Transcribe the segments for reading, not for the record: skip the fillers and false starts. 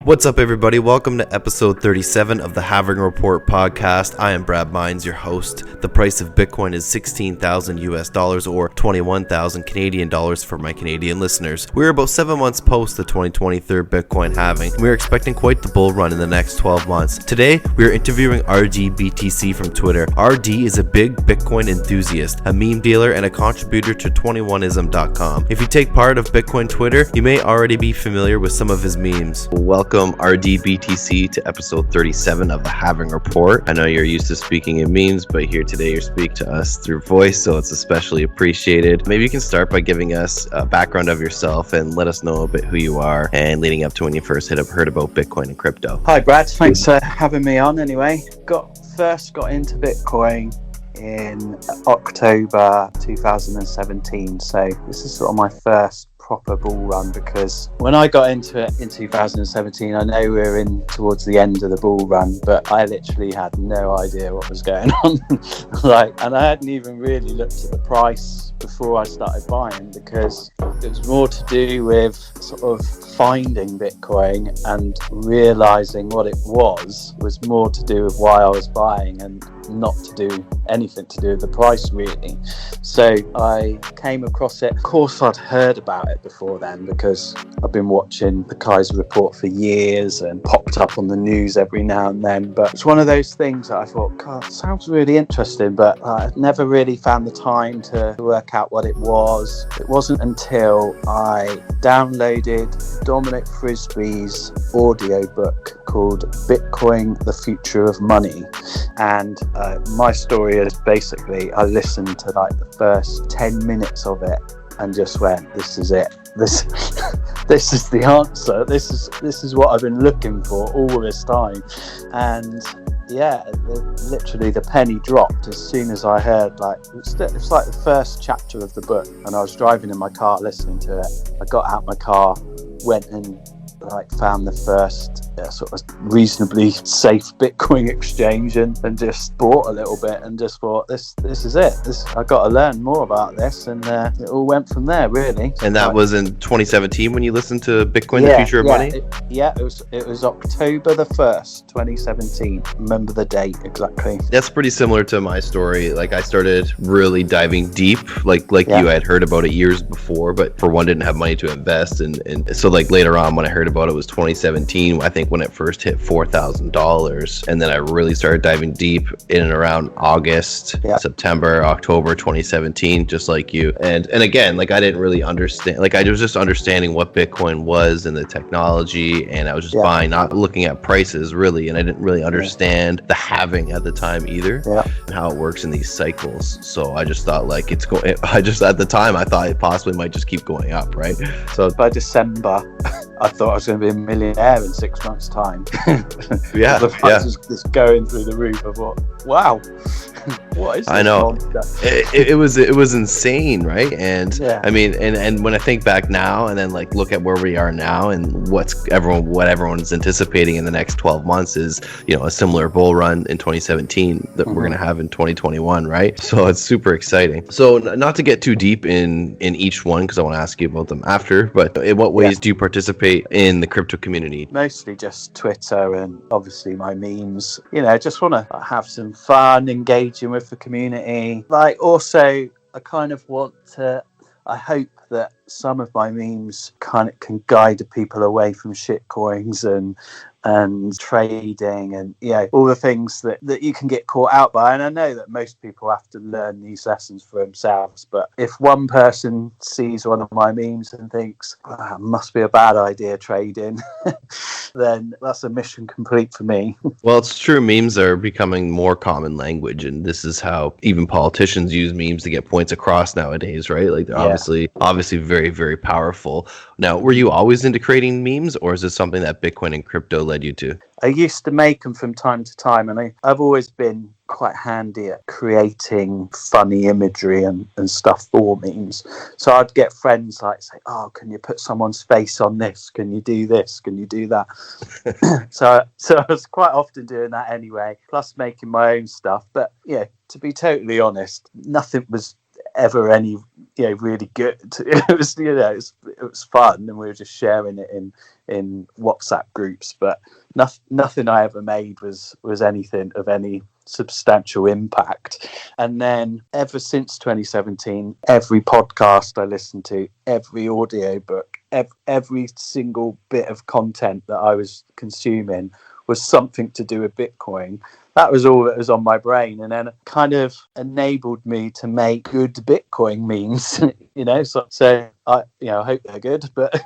What's up, everybody? Welcome to episode 37 of the Halving Report podcast. I am Brad Mines, your host. The price of Bitcoin is $16,000 US dollars or 21,000 Canadian dollars for my Canadian listeners. We're about 7 months post the 2023 Bitcoin halving. We're expecting quite the bull run in the next 12 months. Today, we're interviewing RD BTC from Twitter. RD is a big Bitcoin enthusiast, a meme dealer, and a contributor to 21ism.com. If you take part of Bitcoin Twitter, you may already be familiar with some of his memes. Welcome RDBTC to episode 37 of the Halving Report. I know you're used to speaking in memes, but here today you're speaking to us through voice, so it's especially appreciated. Maybe you can start by giving us a background of yourself and let us know a bit who you are and leading up to when you first heard about Bitcoin and crypto. Hi Brad, thanks for having me on anyway. First got into Bitcoin in October 2017, so this is sort of my first proper bull run, because when I got into it in 2017, I know we were in towards the end of the bull run, but I literally had no idea what was going on. And I hadn't even really looked at the price before I started buying, because it was more to do with sort of finding Bitcoin and realizing what it was more to do with why I was buying and not to do anything to do with the price, really. So I came across it. Of course, I'd heard about it before then, because I've been watching the Kaiser Report for years and popped up on the news every now and then. But it's one of those things that I thought, God, sounds really interesting, but I never really found the time to work out what it was. It wasn't until I downloaded Dominic Frisby's audiobook called Bitcoin, the Future of Money. And my story is basically, I listened to like the first 10 minutes of it and just went, this is it. This is the answer. This is what I've been looking for all this time. And yeah, literally the penny dropped as soon as I heard, like, it's like the first chapter of the book, and I was driving in my car listening to it. I got out my car, went and found the first sort of reasonably safe Bitcoin exchange and just bought a little bit and just thought, this is it. I got to learn more about this, and it all went from there, really. And that was in 2017 when you listened to Bitcoin, the Future of Money? It was October the 1st, 2017. Remember the date exactly. That's pretty similar to my story. Like, I started really diving deep, like you. I had heard about it years before, but for one, didn't have money to invest, and so like later on when I heard about it was 2017, I think, when it first hit $4,000, and then I really started diving deep in and around August, September, October 2017, just like you. And again, like, I didn't really understand, like, I was just understanding what Bitcoin was and the technology, and I was just buying, not looking at prices really, and I didn't really understand the halving at the time either, and how it works in these cycles. So I just thought, like, at the time I thought it possibly might just keep going up, right? So by December I thought I was going to be a millionaire in 6 months' time. The price was just going through the roof. I thought, wow, what is this? I know. It was insane, right? And I mean, and when I think back now and then like look at where we are now and what everyone's anticipating in the next 12 months is, a similar bull run in 2017 that we're going to have in 2021, right? So it's super exciting. So not to get too deep in each one, because I want to ask you about them after, but in what ways do you participate in the crypto community? Mostly just Twitter and obviously my memes. Just want to have some fun engaging with the community. Also, I kind of want to, I hope that some of my memes kind of can guide people away from shit coins and trading and all the things that you can get caught out by. And I know that most people have to learn these lessons for themselves, but if one person sees one of my memes and thinks, it must be a bad idea trading, then that's a mission complete for me. Well, it's true, memes are becoming more common language, and this is how even politicians use memes to get points across nowadays, right? Like, they're obviously very, very powerful. Now, were you always into creating memes, or is this something that Bitcoin and crypto led you to? I used to make them from time to time, and I've always been quite handy at creating funny imagery and stuff for memes. So I'd get friends say, oh, can you put someone's face on this? Can you do this? Can you do that? So I was quite often doing that anyway, plus making my own stuff. But to be totally honest, nothing was ever any really good. It was it was fun, and we were just sharing it in WhatsApp groups, but nothing I ever made was anything of any substantial impact. And then ever since 2017, every podcast I listened to, every audiobook, every single bit of content that I was consuming was something to do with Bitcoin. That was all that was on my brain, and then it kind of enabled me to make good Bitcoin memes. So I hope they're good, but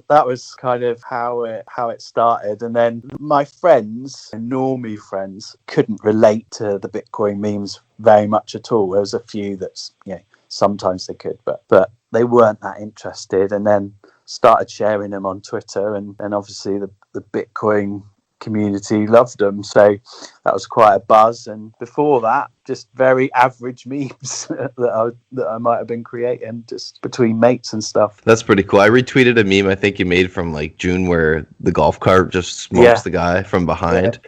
that was kind of how it started. And then my friends, normie friends, couldn't relate to the Bitcoin memes very much at all. There was a few that's sometimes they could, but they weren't that interested. And then started sharing them on Twitter, and obviously the Bitcoin community loved them, so that was quite a buzz. And before that, just very average memes that I might have been creating just between mates and stuff. That's pretty cool. I retweeted a meme I think you made from like June where the golf cart just smokes the guy from behind.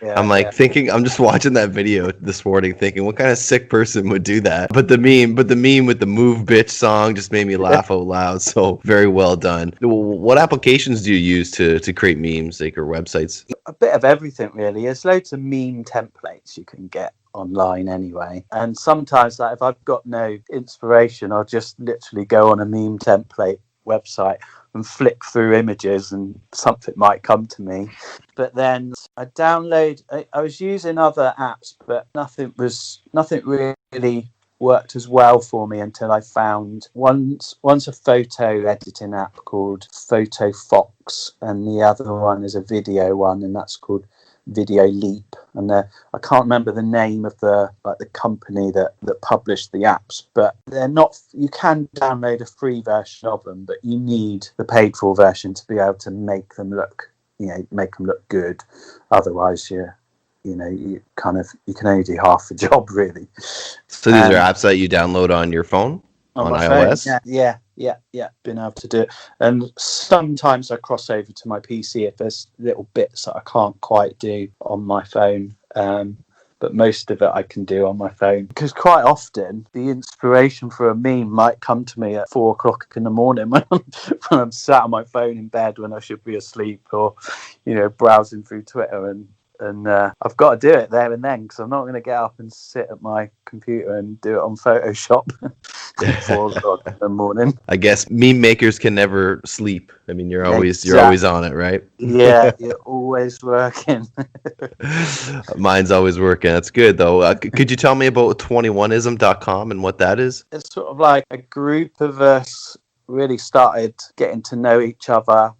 Thinking, I'm just watching that video this morning thinking what kind of sick person would do that. But the meme with the Move Bitch song just made me laugh out loud. So very well done. What applications do you use to create memes, like, or websites? A bit of everything really. There's loads of meme templates you can get online anyway, and sometimes if I've got no inspiration, I'll just literally go on a meme template website and flick through images and something might come to me. But then I was using other apps, but nothing really worked as well for me until I found one's a photo editing app called Photo Fox, and the other one is a video one, and that's called Video Leap. And I can't remember the name of the company that published the apps, but they're not. You can download a free version of them, but you need the paid for version to be able to make them look good. Otherwise, you can only do half the job really. So these are apps that you download on your phone, on iOS? Phone. Yeah, been able to do it. And sometimes I cross over to my PC if there's little bits that I can't quite do on my phone. But most of it I can do on my phone, because quite often the inspiration for a meme might come to me at 4:00 in the morning when I'm sat on my phone in bed when I should be asleep, or browsing through Twitter, and I've got to do it there and then, because I'm not going to get up and sit at my computer and do it on Photoshop at 4:00 in the morning. I guess meme makers can never sleep. I mean, you're always on it, right? Yeah, you're always working. Mine's always working. That's good, though. Could you tell me about 21ism.com and what that is? It's sort of like a group of us really started getting to know each other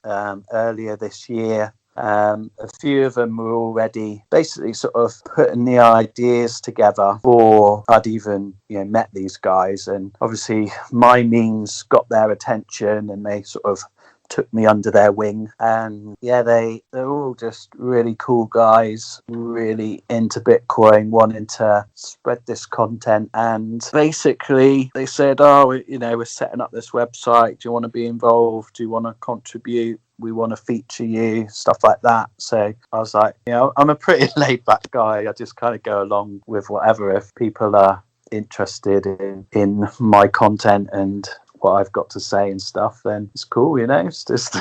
earlier this year. A few of them were already basically sort of putting the ideas together before I'd even met these guys, and obviously my memes got their attention and they sort of took me under their wing. And they're all just really cool guys, really into Bitcoin, wanting to spread this content. And basically they said, we're setting up this website, do you want to be involved, do you want to contribute, we want to feature you, stuff like that. So I was like, I'm a pretty laid back guy, I just kind of go along with whatever. If people are interested in my content and what I've got to say and stuff, then it's cool. It's just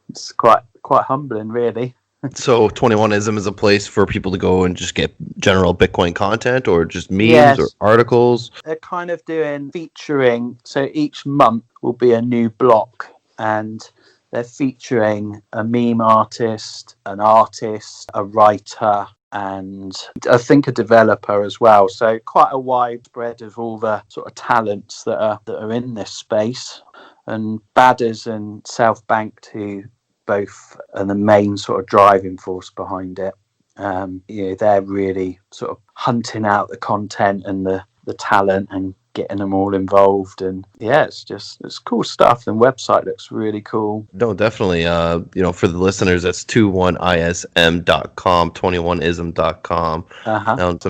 it's quite humbling really. So 21ism is a place for people to go and just get general Bitcoin content, or just memes or articles? They're kind of doing featuring, so each month will be a new block, and they're featuring a meme artist, an artist, a writer, and I think a developer as well. So quite a wide spread of all the sort of talents that are in this space. And Badders and South Banked, who both are the main sort of driving force behind it, they're really sort of hunting out the content and the talent and getting them all involved. And it's cool stuff. And website looks really cool. No, definitely. For the listeners, that's 21ism.com, 21ism.com.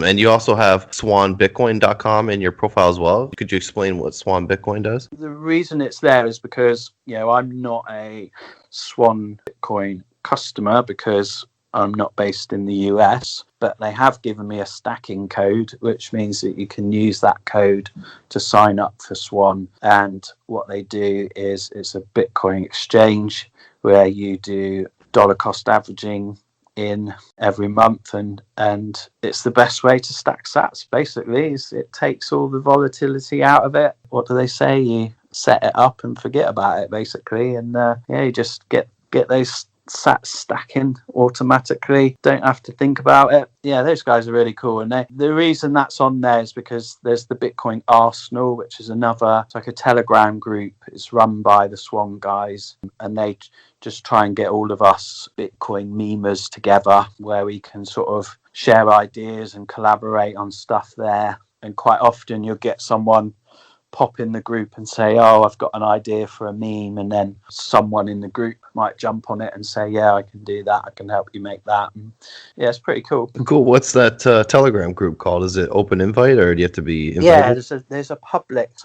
And you also have swanbitcoin.com in your profile as well. Could you explain what Swan Bitcoin does? The reason it's there is because I'm not a Swan Bitcoin customer, because I'm not based in the US, but they have given me a stacking code, which means that you can use that code to sign up for Swan. And what they do is it's a Bitcoin exchange where you do dollar cost averaging in every month, and it's the best way to stack sats. Basically, is it takes all the volatility out of it. What do they say? You set it up and forget about it, basically, and you just get those sats stacking automatically. Don't have to think about it. Yeah, those guys are really cool, and the reason that's on there is because there's the Bitcoin Arsenal, which is it's like a Telegram group. It's run by the Swan guys, and they just try and get all of us Bitcoin memers together where we can sort of share ideas and collaborate on stuff there. And quite often you'll get someone pop in the group and say, oh, I've got an idea for a meme, and then someone in the group might jump on it and say, yeah, I can do that, I can help you make that. And yeah, it's pretty cool. What's that Telegram group called? Is it open invite, or do you have to be invited? Yeah, there's a public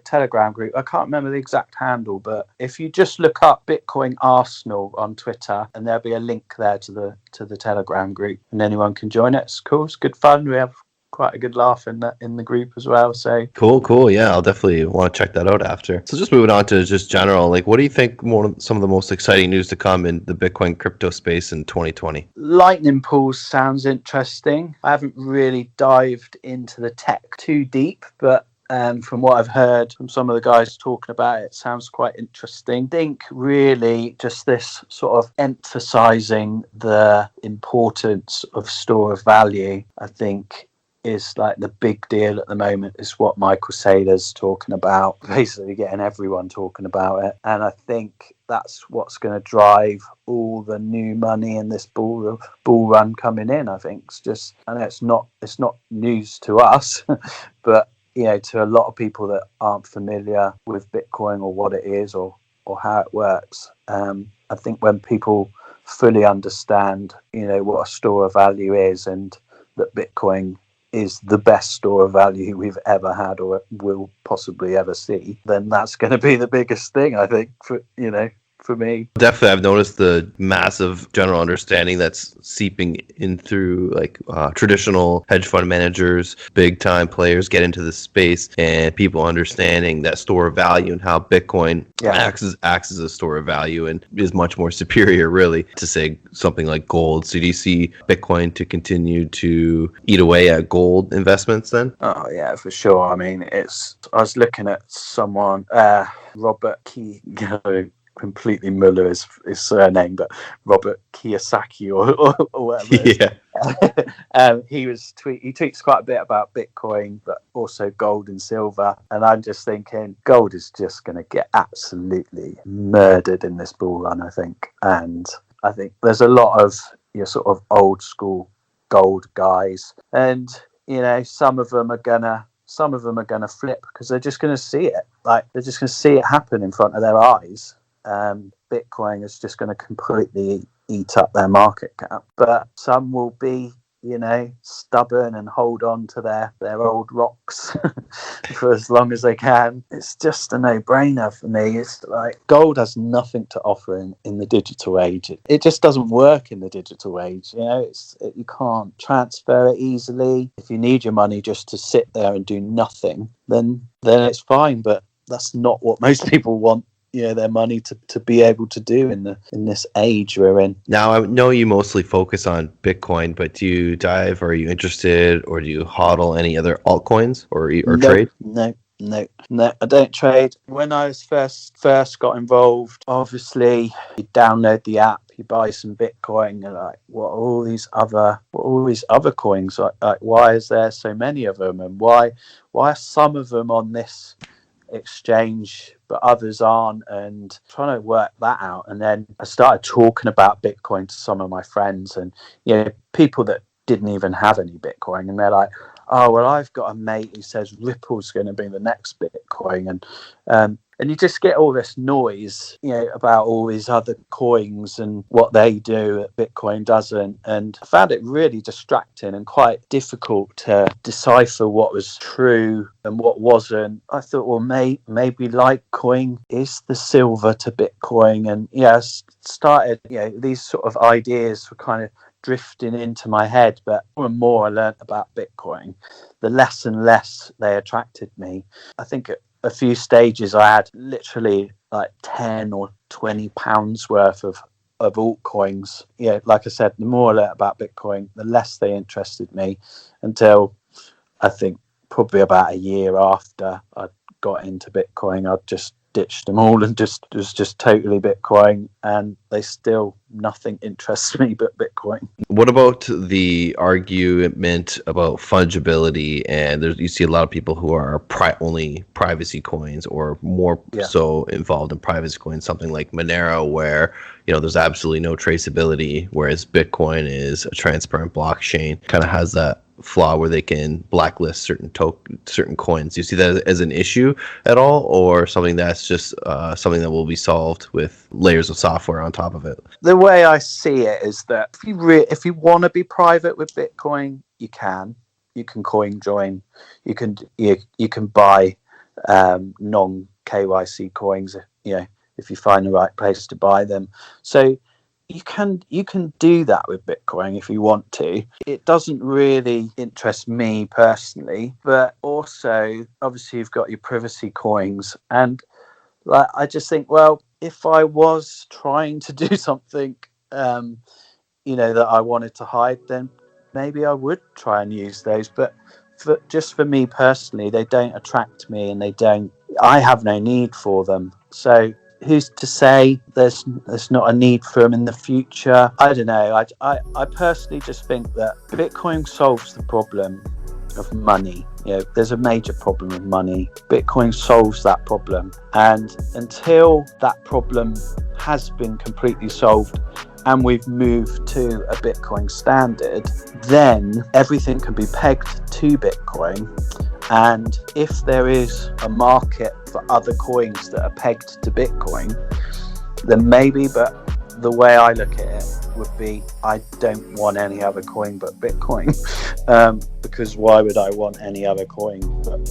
Telegram group. I can't remember the exact handle, but if you just look up Bitcoin Arsenal on Twitter, and there'll be a link there to the Telegram group, and anyone can join it. It's cool, it's good fun. We have quite a good laugh in the group as well. So cool. Yeah, I'll definitely want to check that out after. So just moving on to just general, like, what do you think some of the most exciting news to come in the Bitcoin crypto space in 2020? Lightning pools sounds interesting. I haven't really dived into the tech too deep, but from what I've heard from some of the guys talking about it, it sounds quite interesting. I think really just this sort of emphasizing the importance of store of value, I think, is like the big deal at the moment. Is what Michael Saylor's talking about, basically getting everyone talking about it. And I think that's what's going to drive all the new money in this bull run coming in. I think it's just, I know it's not news to us, but to a lot of people that aren't familiar with Bitcoin or what it is or how it works, I think when people fully understand what a store of value is, and that Bitcoin is the best store of value we've ever had or will possibly ever see, then that's going to be the biggest thing, I think, for me. Definitely, I've noticed the massive general understanding that's seeping in through traditional hedge fund managers, big time players get into this space, and people understanding that store of value and how Bitcoin acts as a store of value and is much more superior, really, to say something like gold. So do you see Bitcoin to continue to eat away at gold investments then? Oh yeah, for sure. I mean, I was looking at someone, Robert Key. Completely Muller is his surname, but Robert Kiyosaki or whatever. Yeah. He tweets quite a bit about Bitcoin, but also gold and silver. And I'm just thinking, gold is just going to get absolutely murdered in this bull run, I think. And I think there's a lot of your sort of old school gold guys, and some of them are gonna flip because they're just going to see it. Like, they're just going to see it happen in front of their eyes. Bitcoin is just going to completely eat up their market cap, but some will be stubborn and hold on to their old rocks for as long as they can. It's just a no-brainer for me. It's like gold has nothing to offer in the digital age. It just doesn't work in the digital age. You can't transfer it easily. If you need your money just to sit there and do nothing, then it's fine, but that's not what most people want their money to be able to do in this age we're in. Now, I know you mostly focus on Bitcoin, but do you dive, or are you interested, or do you hodl any other altcoins or trade? No, I don't trade. When I was first got involved, obviously you download the app, you buy some Bitcoin, and like, what are all these other coins? Like, why is there so many of them, and why are some of them on this exchange but others aren't, and trying to work that out. And then I started talking about Bitcoin to some of my friends, and people that didn't even have any Bitcoin, and they're like, oh well, I've got a mate who says Ripple's going to be the next Bitcoin, and you just get all this noise, about all these other coins and what they do that Bitcoin doesn't. And I found it really distracting and quite difficult to decipher what was true and what wasn't. I thought, well, maybe Litecoin is the silver to Bitcoin. And started, these sort of ideas were kind of drifting into my head, but more and more I learnt about Bitcoin, the less and less they attracted me. I think at a few stages I had literally like 10 or 20 pounds worth of altcoins. Yeah, like I said, the more I learnt about Bitcoin, the less they interested me, until I think probably about a year after I got into Bitcoin, I just ditched them all and was just totally Bitcoin, and they still nothing interests me but Bitcoin. What about the argument about fungibility? And you see a lot of people who are only privacy coins, or more so involved in privacy coins, something like Monero, where there's absolutely no traceability, whereas Bitcoin is a transparent blockchain, kind of has that flaw where they can blacklist certain coins. Do you see that as an issue at all, or something that's just something that will be solved with layers of software on top of it? The way I see it is that if you want to be private with Bitcoin, you can coin join, you can buy non KYC coins, if you find the right place to buy them. So you can do that with Bitcoin if you want to. It doesn't really interest me personally, but also obviously you've got your privacy coins, and I just think, well, if I was trying to do something that I wanted to hide, then maybe I would try and use those. But for me personally, they don't attract me, and I have no need for them. So who's to say there's not a need for them in the future? I don't know. I personally just think that Bitcoin solves the problem of money. There's a major problem with money. Bitcoin solves that problem, and until that problem has been completely solved and we've moved to a Bitcoin standard, then everything can be pegged to Bitcoin. And if there is a market for other coins that are pegged to Bitcoin, then maybe, but the way I look at it would be, I don't want any other coin but Bitcoin. Because why would I want any other coin but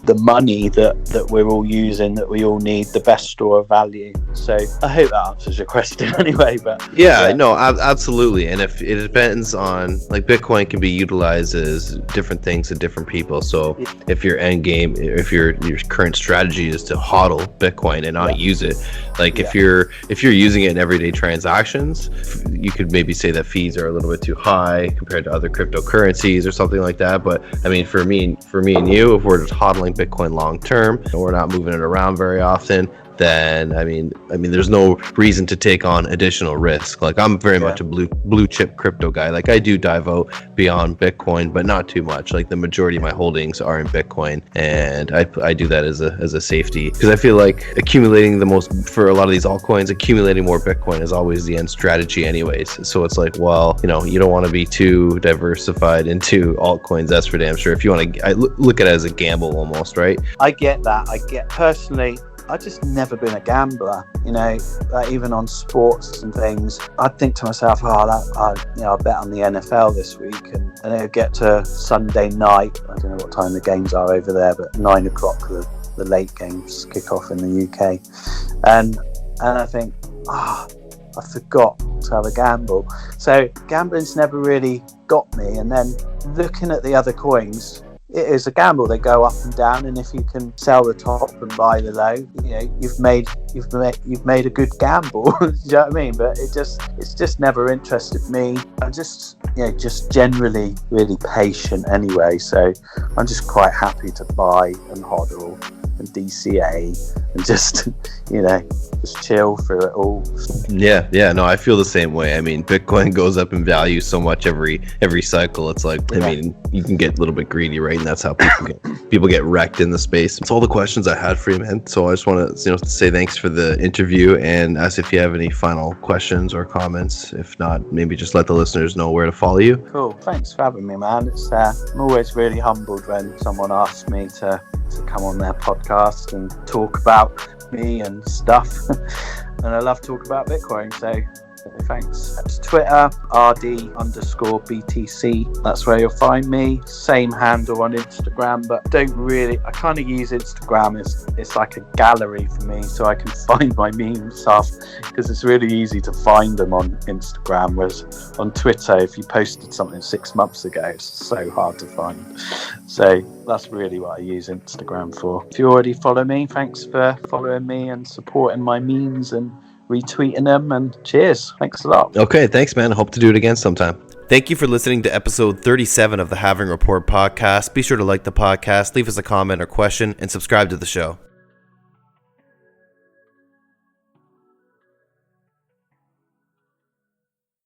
the money that we're all using, that we all need, the best store of value. So I hope that answers your question anyway. But no, absolutely. And if it depends on, like, Bitcoin can be utilized as different things to different people. So if your end game, if your current strategy is to hodl Bitcoin and not use it, like if you're using it in everyday transactions, you could maybe say that fees are a little bit too high compared to other cryptocurrencies or something like that. But I mean, for me and you, if we're just hodling Bitcoin long term and we're not moving it around very often, then I mean there's no reason to take on additional risk. Like, I'm very much a blue chip crypto guy. Like, I do dive out beyond Bitcoin, but not too much. Like, the majority of my holdings are in Bitcoin, and I do that as a safety, because I feel like accumulating for a lot of these altcoins, accumulating more Bitcoin is always the end strategy anyways. So it's like, well, you don't want to be too diversified into altcoins, that's for damn sure. If you want to, I look at it as a gamble almost, right? I get that. Personally, I've just never been a gambler, even on sports and things. I'd think to myself, I'll bet on the NFL this week, and it'll get to Sunday night. I don't know what time the games are over there, but 9 o'clock, the late games kick off in the UK. And I think, I forgot to have a gamble. So gambling's never really got me. And then looking at the other coins, it is a gamble. They go up and down, and if you can sell the top and buy the low, you've made a good gamble. Do you know what I mean? But it's just never interested me. I'm just generally really patient anyway. So I'm just quite happy to buy and hodl and DCA and just chill through it all. No, I feel the same way. I mean, Bitcoin goes up in value so much every cycle. It's like, I mean, you can get a little bit greedy, right? And that's how people get wrecked in the space. That's all the questions I had for you, man. So I just want to say thanks for the interview, and ask if you have any final questions or comments. If not, maybe just let the listeners know where to follow you. Cool. Thanks for having me, man. I'm always really humbled when someone asks me to come on their podcast and talk about me and stuff. And I love talking about Bitcoin, so Thanks. It's Twitter, RD_BTC. That's where you'll find me. Same handle on Instagram, but I kind of use Instagram it's like a gallery for me, so I can find my meme stuff, because it's really easy to find them on Instagram, whereas on Twitter, if you posted something 6 months ago, it's so hard to find. So that's really what I use Instagram for. If you already follow me, thanks for following me and supporting my memes and retweeting them, and cheers. Thanks a lot. Okay, thanks, man. Hope to do it again sometime. Thank you for listening to episode 37 of the Halving Report podcast. Be sure to like the podcast, leave us a comment or question, and subscribe to the show.